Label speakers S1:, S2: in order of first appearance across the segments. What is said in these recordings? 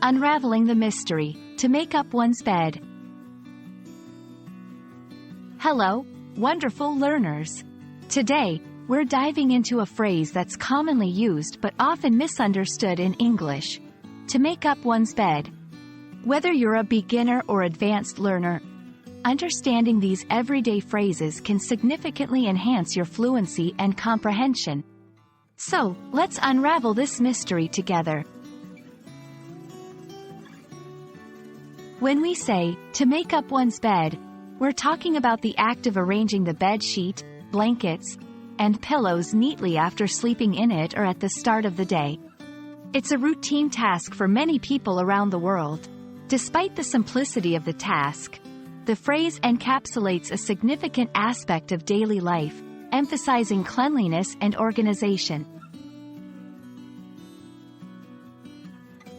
S1: Unraveling the mystery, to make up one's bed. Hello, wonderful learners. Today, we're diving into a phrase that's commonly used but often misunderstood in English. To make up one's bed. Whether you're a beginner or advanced learner, understanding these everyday phrases can significantly enhance your fluency and comprehension. So, let's unravel this mystery together. When we say, to make up one's bed, we're talking about the act of arranging the bed sheet, blankets, and pillows neatly after sleeping in it or at the start of the day. It's a routine task for many people around the world. Despite the simplicity of the task, the phrase encapsulates a significant aspect of daily life, emphasizing cleanliness and organization.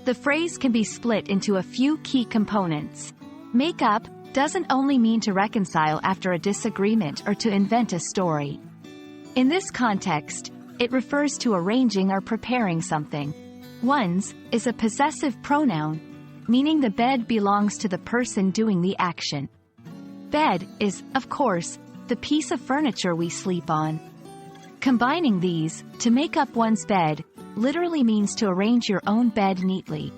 S1: The phrase can be split into a few key components. Make up doesn't only mean to reconcile after a disagreement or to invent a story. In this context, it refers to arranging or preparing something. One's is a possessive pronoun, meaning the bed belongs to the person doing the action. Bed is, of course, the piece of furniture we sleep on. Combining these, to make up one's bed, literally means to arrange your own bed neatly.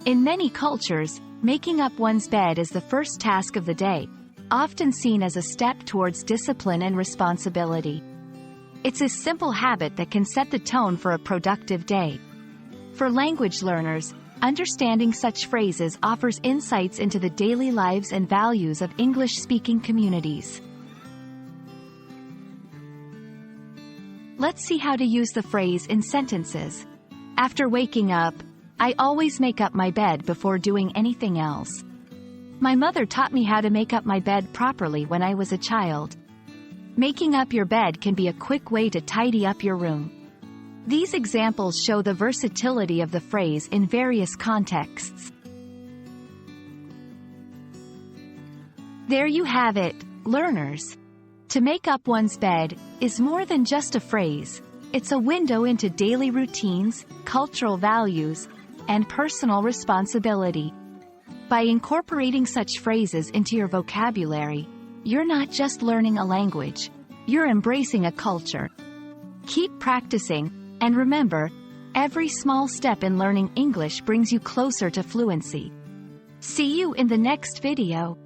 S1: In many cultures, making up one's bed is the first task of the day, often seen as a step towards discipline and responsibility. It's a simple habit that can set the tone for a productive day. For language learners, understanding such phrases offers insights into the daily lives and values of English-speaking communities. Let's see how to use the phrase in sentences. After waking up, I always make up my bed before doing anything else. My mother taught me how to make up my bed properly when I was a child. Making up your bed can be a quick way to tidy up your room. These examples show the versatility of the phrase in various contexts. There you have it, learners. To make up one's bed is more than just a phrase. It's a window into daily routines, cultural values, and personal responsibility. By incorporating such phrases into your vocabulary, you're not just learning a language, you're embracing a culture. Keep practicing, and remember, every small step in learning English brings you closer to fluency. See you in the next video.